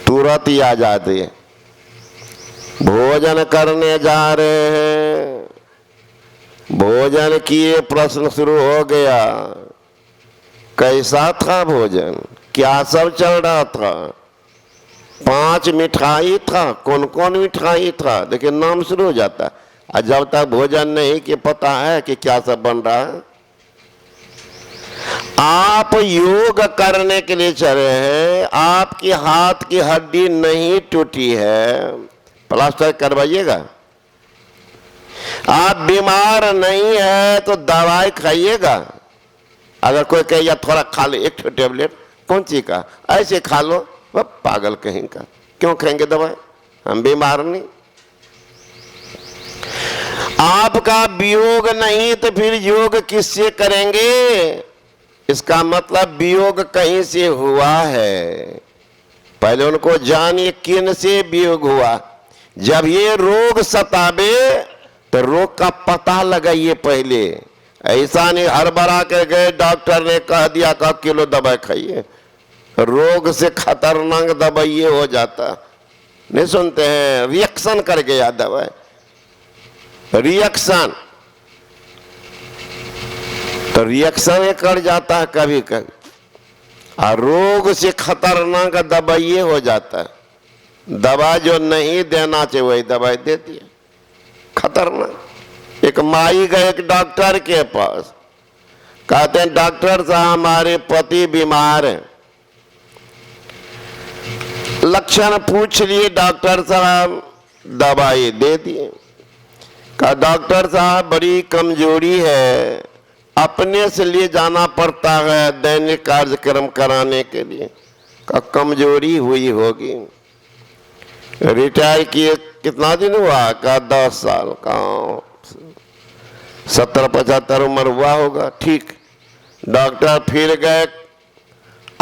तुरंत ही आ जाती है। भोजन करने जा रहे हैं, भोजन किए, प्रश्न शुरू हो गया, कैसा था भोजन, क्या सब चल रहा था, 5 मिठाई था, कौन कौन मिठाई था, देखिए नाम शुरू हो जाता है। और जब तक भोजन नहीं कि पता है कि क्या सब बन रहा है। आप योग करने के लिए चले हैं, आपकी हाथ की हड्डी नहीं टूटी है, प्लास्टर करवाइएगा। आप बीमार नहीं है तो दवाई खाइएगा। अगर कोई कहे थोड़ा खा लो, एक टेबलेट, कौन सी का, ऐसे खा लो, वह पागल कहीं का, क्यों खाएंगे दवाई, हम बीमार नहीं। आपका वियोग नहीं तो फिर योग किससे करेंगे। इसका मतलब वियोग कहीं से हुआ है, पहले उनको जानिए किन से वियोग हुआ। जब ये रोग सतावे तो रोग का पता लगाइए पहले। ऐसा नहीं हड़बड़ा के गए, डॉक्टर ने कह दिया का किलो दवाई खाइए, रोग से खतरनाक दवाई ये हो जाता, नहीं सुनते हैं, रिएक्शन कर गया दवाई, रिएक्शन, तो रिएक्शन कर जाता है कभी कभी, और रोग से खतरनाक दवाई ये हो जाता है। दवा जो नहीं देना चाहिए वही दवाई देती है, खतरनाक। एक माई गए एक डॉक्टर के पास, कहते हैं डॉक्टर साहब हमारे पति बीमार हैं। लक्षण पूछ लिए, डॉक्टर साहब दवाई दे दिए। कहा डॉक्टर साहब बड़ी कमजोरी है, अपने से लिए जाना पड़ता है दैनिक कार्यक्रम कराने के लिए। कहा कमजोरी हुई होगी, रिटायर किए कितना दिन हुआ, कहा 10 साल, कहा 70-75 उम्र हुआ होगा। ठीक, डॉक्टर फिर गए,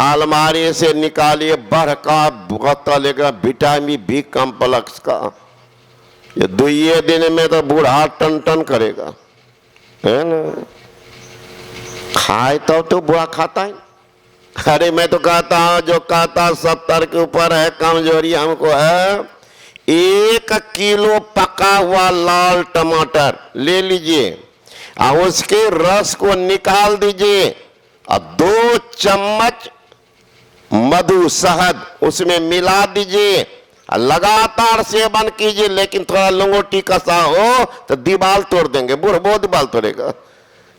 अलमारी से निकालिए बढ़ का बोतल लेगा विटामिन बी कॉम्प्लेक्स का, ये 2 दिन में तो बूढ़ा टन टन करेगा, है ना। खाए तो बुरा खाता है। अरे मैं तो कहता हूं जो कहता 70 के ऊपर है कमजोरी हमको है, 1 किलो पका हुआ लाल टमाटर ले लीजिए और उसके रस को निकाल दीजिए और 2 चम्मच मधु शहद उसमें मिला दीजिए, लगातार सेवन कीजिए। लेकिन थोड़ा लंगोटी कसा हो तो दीवाल तोड़ देंगे, बूढ़ बहुत दीवाल तोड़ेगा।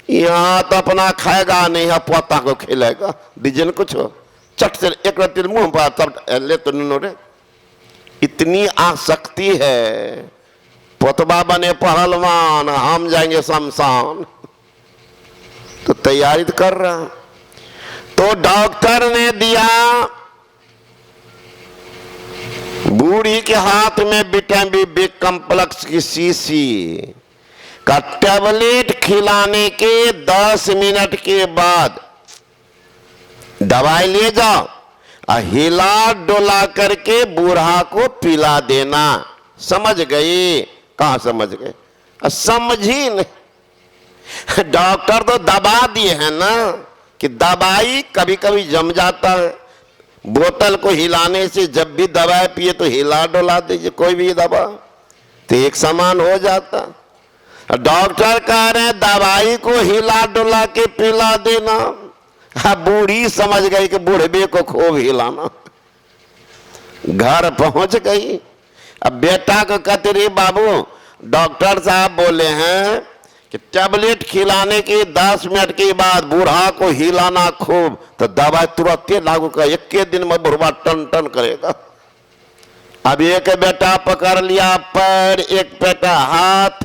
यहाँ तो अपना खाएगा नहीं है, पोता को खिलाएगा, दीजिए कुछ हो, चट से एक रत्ती मुंह पर सब ले तो रे। इतनी आसक्ति है, पोतबा बने पहलवान, हम जाएंगे शमशान, तो तैयारी कर रहा। तो डॉक्टर ने दिया बूढ़ी के हाथ में विटामिन बी कॉम्प्लेक्स की शीशी का टैबलेट खिलाने के 10 मिनट के बाद दवाई ले जाओ और हिला डोला करके बूढ़ा को पिला देना। समझ गई? कहाँ समझ गए? समझी नहीं। डॉक्टर तो दबा दिए हैं ना कि दवाई कभी कभी जम जाता है, बोतल को हिलाने से जब भी दवाई पिए तो हिला डोला दीजिए कोई भी दवा, तो एक समान हो जाता। डॉक्टर कह रहे हैं दवाई को हिला डुला के पिला देना। बूढ़ी समझ गई कि बूढ़े को खूब हिलाना। घर पहुंच गई, अब बेटा को कहते रे बाबू डॉक्टर साहब बोले हैं कि टैबलेट खिलाने के 10 मिनट के बाद बूढ़ा को हिलाना खूब, तो दवाई तुरंत लागू कर, 1 दिन में बूढ़ा टन टन करेगा। अब एक बेटा पकड़ लिया पैर, एक बेटा हाथ,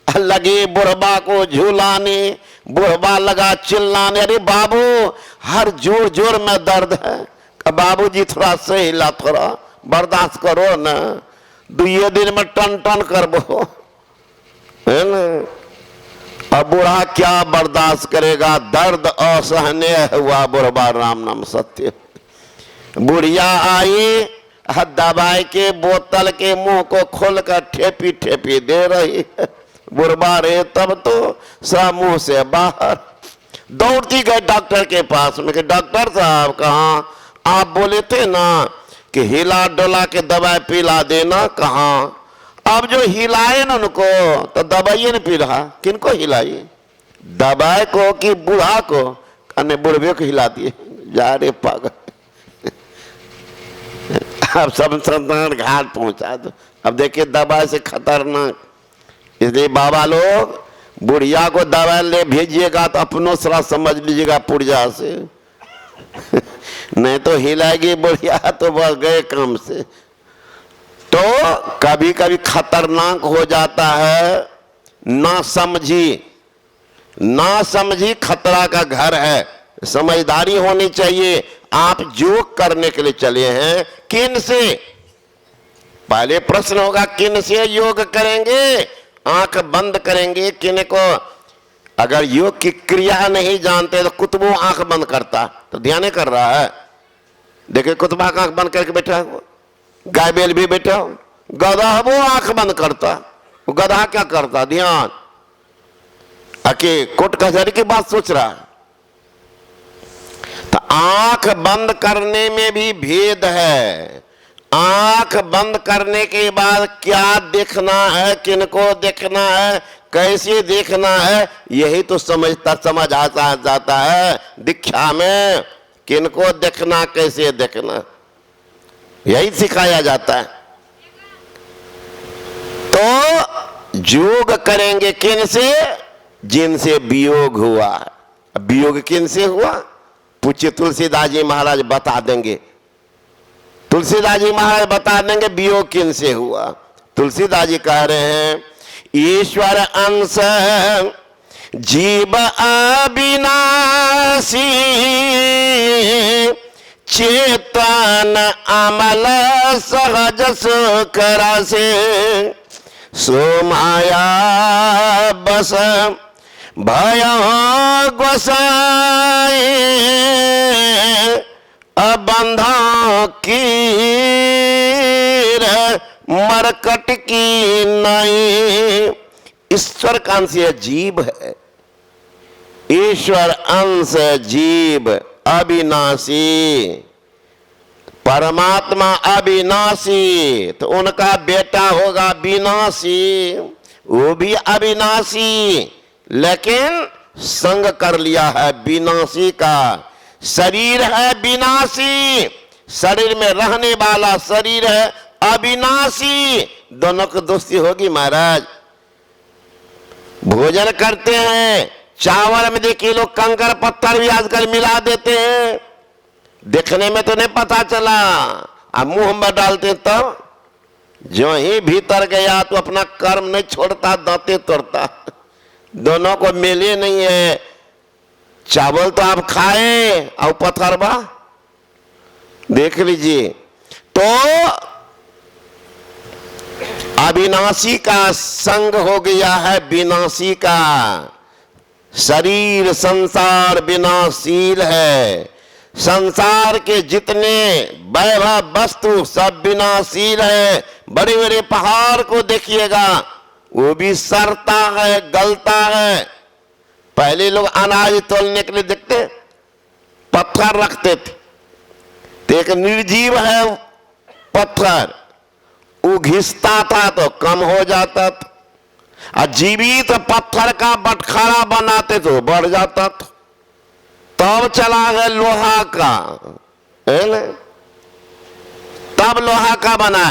लगे बुढ़बा को झूलाने, बुढ़बा लगा चिल्लाने, अरे बाबू हर जोर जोर में दर्द है। बाबूजी थोड़ा सही हिला, थोड़ा बर्दाश्त करो ना, 2 दिन में टन टन करबो, है ना। अब बूढ़ा क्या बर्दाश्त करेगा, दर्द असहनीय हुआ बुढ़बा, राम नाम सत्य। बुढ़िया आई, दवाई के बोतल के मुंह को खोलकर ठेपी ठेपी दे रही है। बुढ़बा रे तब तो सब मुंह से बाहर। दौड़ती गए डॉक्टर के पास में कि डॉक्टर साहब कहाँ, आप बोले थे ना कि हिला डोला के दवाई पिला देना, कहाँ। अब जो हिलाए ना उनको तो दवाइए नहीं पी रहा, किनको हिलाइए, दवाई को कि बूढ़ा को, अन्य बुढ़वे को हिला दिए, जा रे पागल। अब सब संतान घाट पहुंचा दो। अब देखिए दवाई से खतरनाक, इसलिए बाबा लोग बुढ़िया को दवाई ले भेजिएगा तो अपनों सरा समझ लीजिएगा पुर्जा से। नहीं तो हिलाएगी बुढ़िया तो बस गए काम से। तो कभी कभी खतरनाक हो जाता है, ना समझी खतरा का घर है। समझदारी होनी चाहिए। आप योग करने के लिए चले हैं, किन से, पहले प्रश्न होगा किन से योग करेंगे। आंख बंद करेंगे, किन को, अगर योग की क्रिया नहीं जानते तो कुतुबो आंख बंद करता तो ध्यान कर रहा है। देखिए कुतुबा आंख बंद करके बैठा है, गाय बैल भी बैठा हो, गधा वो आंख बंद करता, वो गधा क्या करता, ध्यान आके कोर्ट कचहरी की बात सोच रहा है। तो आंख बंद करने में भी भेद है। आंख बंद करने के बाद क्या देखना है, किनको देखना है, कैसे देखना है, यही तो समझ आता जाता है दीक्षा में। किनको देखना, कैसे देखना, यही सिखाया जाता है। तो योग करेंगे किन से, जिनसे वियोग हुआ। वियोग किन से हुआ, पूछिए तुलसीदास जी महाराज बता देंगे। तुलसीदास जी महाराज बता देंगे वियोग किन से हुआ। तुलसीदास जी कह रहे हैं, ईश्वर अंश जीव अविनाशी, चेतन अमल सहज सुख रसे, सो माया बस भयो गोसाई, अबंधा की मरकट की नहीं। ईश्वर का अंश जीव है, ईश्वर अंश जीव अविनाशी, परमात्मा अविनाशी, तो उनका बेटा होगा विनाशी, वो भी अविनाशी, लेकिन संग कर लिया है विनाशी का। शरीर है विनाशी, शरीर में रहने वाला शरीर है अविनाशी, दोनों की दोस्ती होगी महाराज। भोजन करते हैं, चावल में देखिए लोग कंकर पत्थर भी आजकल मिला देते हैं, देखने में तो नहीं पता चला, अब मुंह में डालते तब जो ही भीतर गया तो अपना कर्म नहीं छोड़ता, दांते तोड़ता। दोनों को मिले नहीं है। चावल तो आप खाए और पत्थरबा देख लीजिए। तो अविनाशी का संग हो गया है विनाशी का। शरीर संसार विनाशील है, संसार के जितने वैभव वस्तु सब विनाशील है। बड़े बड़े पहाड़ को देखिएगा, वो भी सड़ता है, गलता है। पहले लोग अनाज तोलने के लिए देखते पत्थर रखते थे, तो एक निर्जीव है पत्थर, वो घिसता था तो कम हो जाता था, और जीवित पत्थर का बटखारा बनाते तो बढ़ जाता था। तब चला गया लोहा का, है ना, तब लोहा का बना।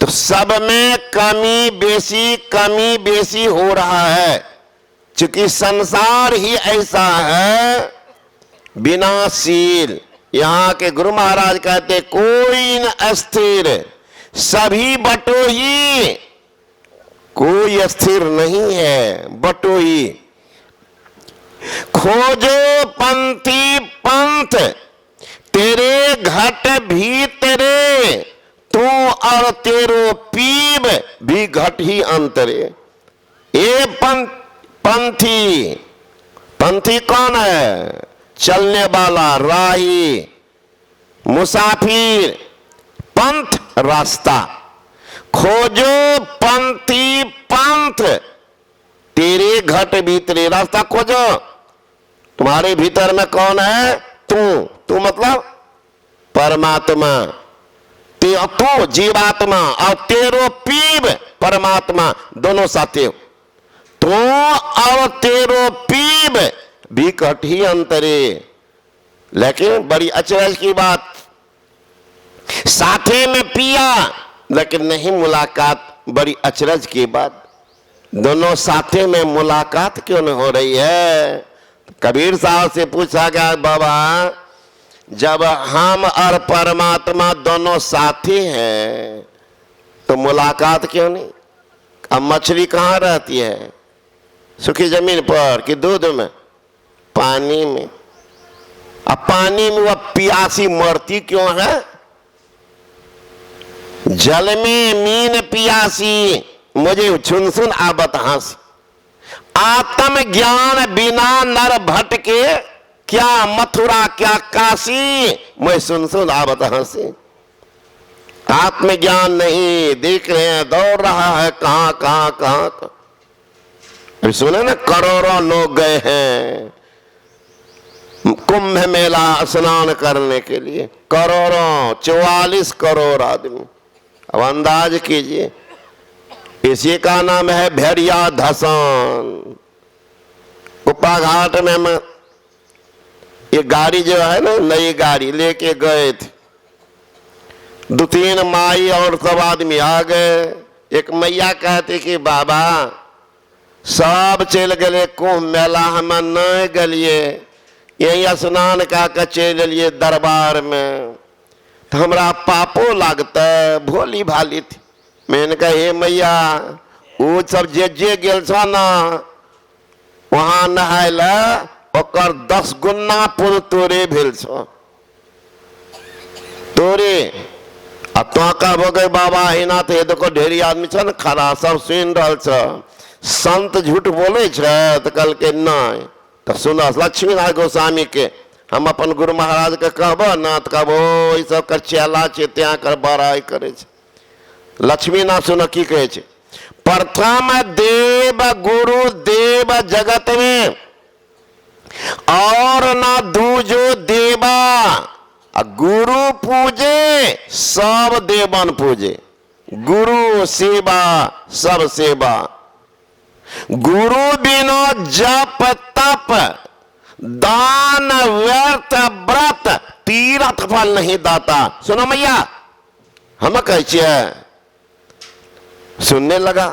तो सब में कमी बेसी हो रहा है, क्योंकि संसार ही ऐसा है विनाशील। यहाँ के गुरु महाराज कहते कोई न अस्थिर, सभी बटोही, कोई अस्थिर नहीं है, बटोही। खोजो पंथी पंथ, तेरे घट भी तेरे, तू और तेरो पीब भी घट ही अंतरे। ये पंथी, पंथी कौन है, चलने वाला, राही, मुसाफिर, पंथ रास्ता। खोजो पंथी पंथ, तेरे घट भीतरे, रास्ता खोजो। तुम्हारे भीतर में कौन है, तू मतलब परमात्मा, तू जीवात्मा और तेरो पीब परमात्मा, दोनों साथे हो। तू और तेरो पीब भी कठी अंतरे। लेकिन बड़ी अचरज की बात, साथे में पिया लेकिन नहीं मुलाकात। बड़ी अचरज की बात, दोनों साथे में मुलाकात क्यों नहीं हो रही है? कबीर साहब से पूछा गया, बाबा जब हम और परमात्मा दोनों साथी हैं तो मुलाकात क्यों नहीं? अब मछली कहाँ रहती है? सूखी जमीन पर कि दूध में? पानी में। अब पानी में वह प्यासी मरती क्यों है? जल में मीन प्यासी, मुझे सुन सुन आबत हंसी। आत्म ज्ञान बिना नर भटके, क्या मथुरा क्या काशी, मैं सुन सुन आबत हंसी। आत्मज्ञान नहीं, देख रहे हैं दौड़ रहा है कहां कहां कहां। अभी सुने ना, करोड़ों लोग गए हैं कुंभ मेला स्नान करने के लिए, करोड़ों, 44 करोड़ आदमी। अब अंदाज कीजिए, इसी का नाम है भेड़िया धसन। कुप्पा घाट में मैं ये गाड़ी जो है ना, नई गाड़ी लेके गए थे, 2-3 माई और सब आदमी आ गए। एक मैया कहते कि बाबा सब चल गए कुंभ मेला, हम नहीं गलिए, यही स्नान का चल लिए दरबार में, तो हमरा पापो लगता है। भोली भाली थी। मैंने कहा हे मैया, वो सब जे गेल छो ना वहां नहायल, ओकर 10 गुना पुण्य तोरे भेल छो। तोरे आ तो कहबो गए बाबा एना तो देखो ढेरी आदमी छ न खड़ा, सब सुन रहा छ, संत झूठ बोले छ? तो कल के नहीं। तो सुना लक्ष्मी नारायण गोस्वामी के हम अपन गुरु महाराज के कहबो ना, तो कहबो ई सब कर चेला छे, त्या कर बड़ाई करे छे। लक्ष्मी ना सुन की कहे छे, प्रथम देव गुरु देव जगत में और ना दूजो देवा। गुरु पूजे सब देवन पूजे, गुरु सेवा सब सेवा। गुरु बिना जप तप दान व्यर्थ व्रत तीर्थ फल नहीं दाता। सुनो मैया, हम कहे सुनने लगा,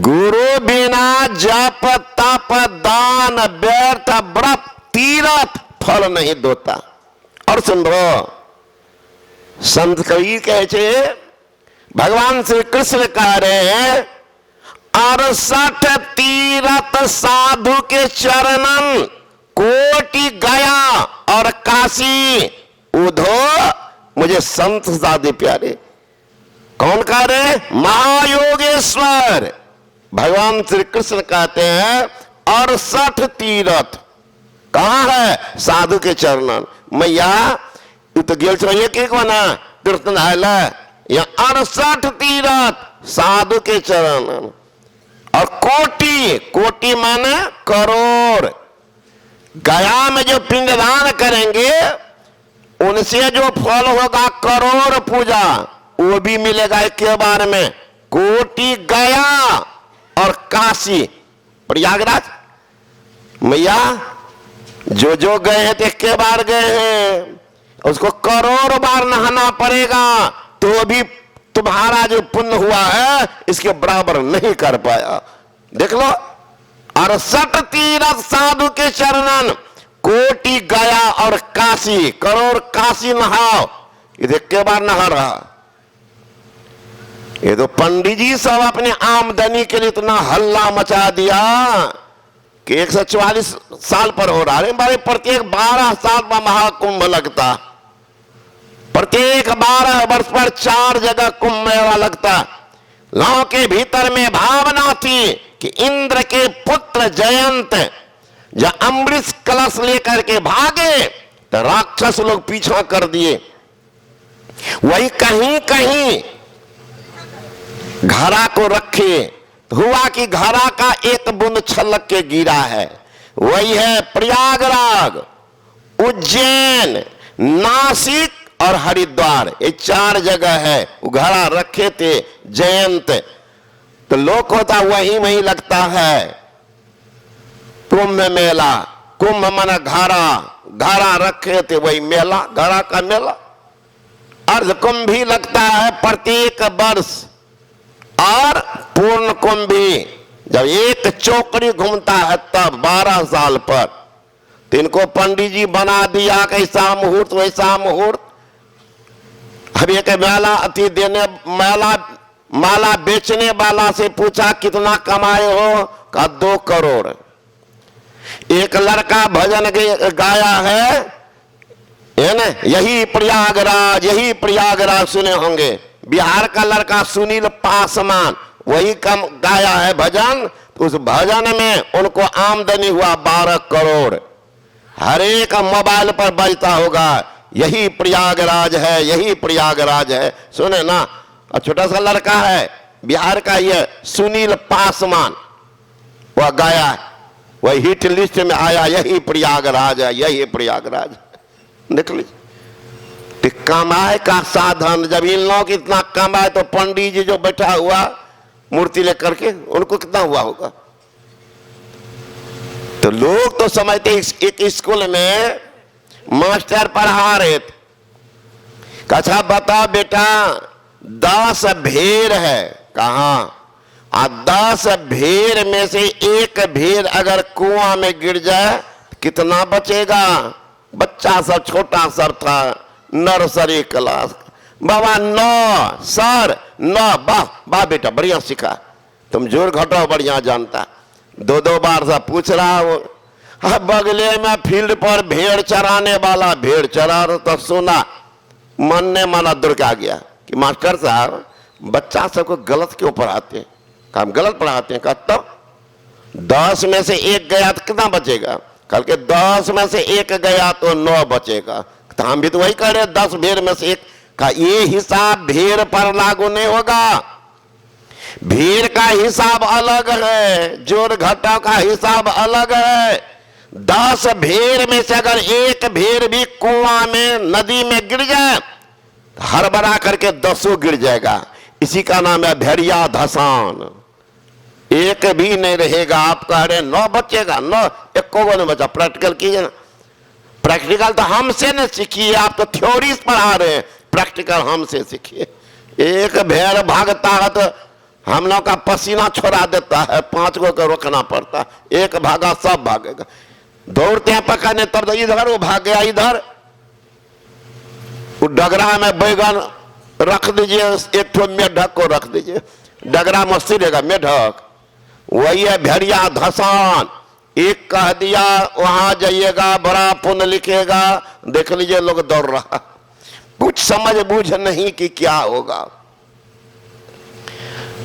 गुरु बिना जप तप दान व्यर्थ व्रत तीर्थ फल नहीं देता। और सुन रो, संत कबीर कहे भगवान श्री कृष्ण कह रहे हैं, 68 तीर्थ साधु के चरणन, कोटि गया और काशी उधो मुझे संत साधे प्यारे। कौन कह रहे? महायोगेश्वर भगवान श्री कृष्ण कहते हैं 68 तीर्थ कहां है? साधु के चरणन। मैया तू तो गेल छो एक बना तीर्थ नहायला, या 68 तीर्थ साधु के चरणन। और कोटि, कोटि माने करोड़। गया में जो पिंडदान करेंगे उनसे जो फल होगा करोड़ पूजा, वो भी मिलेगा एक के बार में। कोटि गया और काशी प्रयागराज। मैया जो गए हैं तो एक के बार गए हैं, उसको करोड़ बार नहाना पड़ेगा तो भी तुम्हारा जो पुण्य हुआ है इसके बराबर नहीं कर पाया। देख लो, 68 तीर्थ साधु के चरणन, कोटि गया और काशी, करोड़ काशी नहाओ। ये देख के बार नहा रहा। ये तो पंडित जी सब अपने आमदनी के लिए इतना हल्ला मचा दिया कि 144 साल पर हो रहा है। प्रत्येक 12 साल में महाकुंभ लगता, प्रत्येक 12 वर्ष पर 4 जगह कुंभ मेला लगता। गांव के भीतर में भावना थी कि इंद्र के पुत्र जयंत जब अमृत कलश लेकर के भागे तो राक्षस लोग पीछा कर दिए। वही कहीं कहीं घड़ा को रखे, हुआ कि घड़ा का एक बूंद छलक के गिरा है। वही है प्रयागराज, उज्जैन, नासिक और हरिद्वार, ये 4 जगह है। वो घड़ा रखे थे जयंत, तो लोक होता वहीं लगता है कुंभ मेला। कुंभ माना घड़ा, घड़ा रखे थे वही मेला, घड़ा का मेला। अर्ध कुंभ भी लगता है प्रत्येक वर्ष, और पूर्ण कुंभ भी जब एक चौकड़ी घूमता है तब 12 साल पर। तो इनको पंडित जी बना दिया कि ऐसा मुहूर्त वैसा मुहूर्त। अब एक मेला अति देने माला बेचने वाला से पूछा कितना कमाए हो, कहा 2 करोड़। एक लड़का भजन गाया है ना, यही प्रयागराज सुने होंगे। बिहार का लड़का सुनील पासवान, वही कम गाया है भजन। तो उस भजन में उनको आमदनी हुआ 12 करोड़। हर एक मोबाइल पर बजता होगा यही प्रयागराज है, यही प्रयागराज है। सुने ना, और छोटा सा लड़का है बिहार का, ये सुनील पासवान, वह गाया, वह हिट लिस्ट में आया, यही प्रयागराज है, यही प्रयागराज। देख लीजिए, कमाए का साधन। जब इन लोग इतना कमाए तो पंडित जी जो बैठा हुआ मूर्ति लेकर के, उनको कितना हुआ होगा। तो लोग तो समझते एक स्कूल में मास्टर पढ़ा रहे थे, अच्छा बता बेटा 10 भेड़ है, कहाँ? 10 भेड़ में से एक भेड़ अगर कुआं में गिर जाए कितना बचेगा? बच्चा सब छोटा सर था, नर्सरी क्लास। बाबा 9 सर 9। वाह बेटा बढ़िया सीखा, तुम जोर घटाओ बढ़िया जानता। 2 बार से पूछ रहा वो। बगले में फील्ड पर भेड़ चराने वाला भेड़ चरा रहा तो सुना, मन ने मना दुर्ग आ गया कि मास्टर साहब बच्चा सबको गलत क्यों पढ़ाते हैं? हम गलत पढ़ाते हैं। कहा तब 10 में से एक गया तो कितना बचेगा? कल के 10 में से एक गया तो 9 बचेगा। तो हम भी तो वही कह रहे 10 भेड़ में से एक। का ये हिसाब भेड़ पर लागू नहीं होगा। भेड़ का हिसाब अलग है, जोड़ घटाव का हिसाब अलग है। 10 भेड़ में से अगर एक भेड़ भी कुआं में नदी में गिर जाए, हड़बड़ा करके 10 गिर जाएगा। इसी का नाम है भेड़िया धसान। एक भी नहीं रहेगा। आप कह रहे 9 बचेगा, 9 एक को नहीं बचा। प्रैक्टिकल कीजिए ना। प्रैक्टिकल तो हमसे न सीखिए, आप तो थ्योरीज पढ़ा रहे हैं, प्रैक्टिकल हमसे सीखिए। एक भेड़ भागता है तो हम लोग का पसीना छोड़ा देता है, 5 को रोकना पड़ता। एक भागा सब भागेगा। दौड़ते हैं पकड़ने तब इधर वो भाग गया इधर। वो डगरा में बैगन रख दीजिए, एक ठो मेढक को रख दीजिए, डगरा मस्ती रहेगा मेढक। वही है भेड़िया धसान। एक कह दिया वहां जाइएगा बड़ा पुण्य लिखेगा, देख लीजिए लोग दौड़ रहा, कुछ समझ बूझ नहीं कि क्या होगा।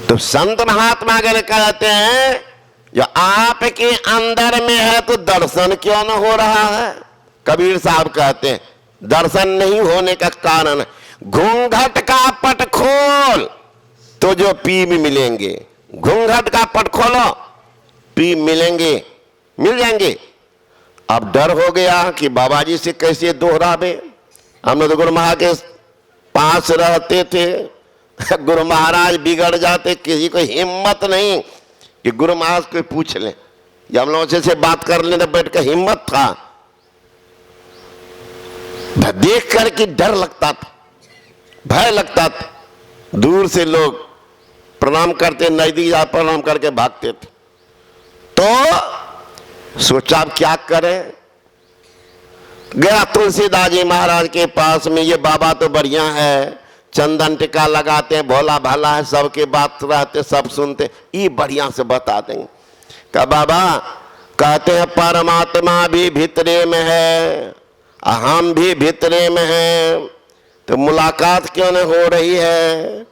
तो संत महात्मा अगर कहते हैं जो आपके अंदर में है तो दर्शन क्यों न हो रहा है? कबीर साहब कहते हैं दर्शन नहीं होने का कारण घूंघट का पट खोल तो जो पीब मिलेंगे। घूंघट का पट खोलो, पीब मिलेंगे, मिल जाएंगे। अब डर हो गया कि बाबा जी से कैसे दोहरावे। हम लोग गुरु महाराज के पास रहते थे, गुरु महाराज बिगड़ जाते, किसी को हिम्मत नहीं कि गुरु महाराज को पूछ ले। जब हम लोग से बात कर लेते बैठ कर हिम्मत था, देख कर के डर लगता था, भय लगता था। दूर से लोग प्रणाम करते, नजदीक जा प्रणाम करके भागते थे। तो सोचा अब क्या करें। गया तुलसीदास जी महाराज के पास में। ये बाबा तो बढ़िया है, चंदन टिका लगाते हैं, भोला भाला है, सबके बात रहते, सब सुनते, ये बढ़िया से बता देंगे। कहा बाबा कहते हैं परमात्मा भी भीतरे में है, हम भी भीतरे में हैं, तो मुलाकात क्यों नहीं हो रही है?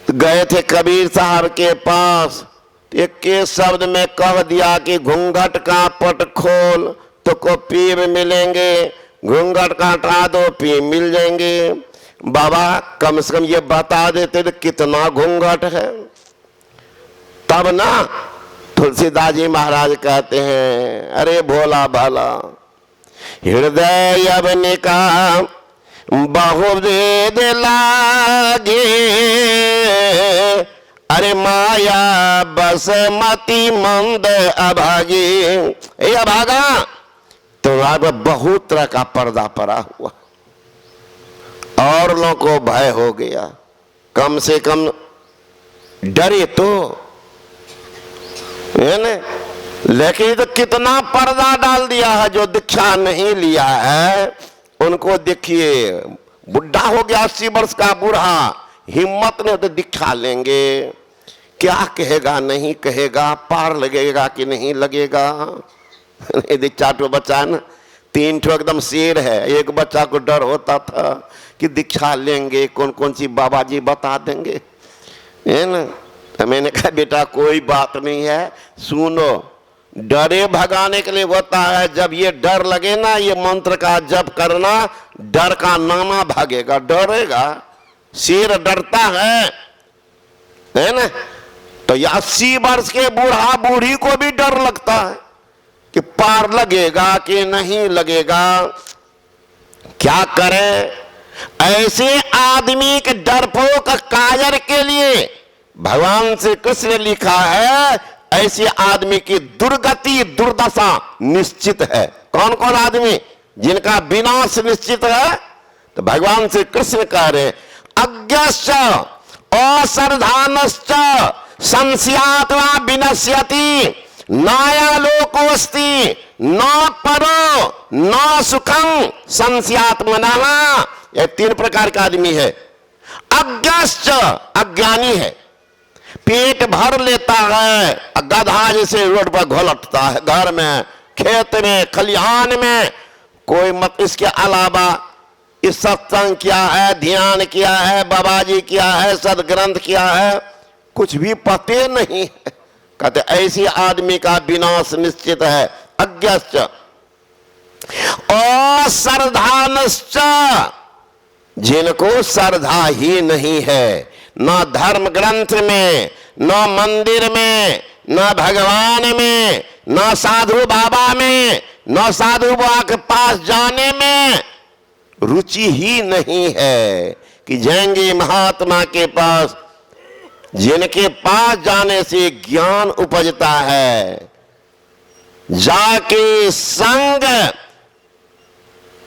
तो गए थे कबीर साहब के पास, एक के शब्द में कह दिया कि घूंघट का पट खोल तो को पीब मिलेंगे, घूंघट का हटा दो पीब मिल जाएंगे। बाबा कम से कम ये बता देते तो कितना घूंघट है, तब ना। तुलसीदास जी महाराज कहते हैं अरे भोला भाला हृदय अवनिका बहुवेद लागे, अरे माया बसमती मंद अभागी। ए अभागा, तुम्हारे बहुत तरह का पर्दा पड़ा हुआ और लोगों को भय हो गया, कम से कम डरे तो, है ना? लेकिन तो कितना पर्दा डाल दिया है। जो दीक्षा नहीं लिया है उनको देखिए, बुढ़ा हो गया 80 वर्ष का बूढ़ा, हिम्मत नहीं तो दीक्षा लेंगे, क्या कहेगा नहीं कहेगा, पार लगेगा कि नहीं लगेगा। यदि 4 बच्चा है ना, 3 एकदम शेर है, एक बच्चा को डर होता था कि दीक्षा लेंगे कौन कौन सी बाबा जी बता देंगे, है ना? तो मैंने कहा बेटा कोई बात नहीं है, सुनो, डरे भगाने के लिए होता है। जब ये डर लगे ना, ये मंत्र का जप करना, डर का नाना भागेगा, डरेगा, शेर डरता है ना? तो 80 वर्ष के बूढ़ा बूढ़ी को भी डर लगता है कि पार लगेगा कि नहीं लगेगा, क्या करे। ऐसे आदमी के डरपोक कायर के लिए भगवान श्री कृष्ण ने लिखा है, ऐसे आदमी की दुर्गति दुर्दशा निश्चित है। कौन कौन आदमी जिनका विनाश निश्चित है? तो भगवान श्री कृष्ण कह रहे, अज्ञश्च अश्रद्धानश्च संशयात्मा विनश्यति, नायालोकोस्ति न परो न सुखम संशयात्मनः। ये 3 प्रकार का आदमी है। अज्ञश्च, अज्ञानी है, पेट भर लेता है, गधा जैसे रोड पर घोलटता है, घर में, खेत में, खलिहान में, कोई मत इसके अलावा इस सत्संग क्या है, ध्यान क्या है, बाबा जी क्या है, सदग्रंथ क्या है, कुछ भी पते नहीं है। कहते ऐसी आदमी का विनाश निश्चित है। अज्ञश्च अश्रद्धानश्च, जिनको श्रद्धा ही नहीं है, न धर्म ग्रंथ में, न मंदिर में, न भगवान में, न साधु बाबा में, न साधु बाबा के पास जाने में रुचि ही नहीं है कि जाएंगे महात्मा के पास, जिनके पास जाने से ज्ञान उपजता है, जाके संग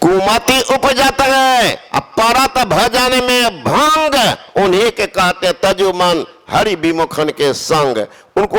कुमति उपजत है, परत भजन में भंग, उन्हीं के कहते तजुमन हरि विमुखन के संग। उनको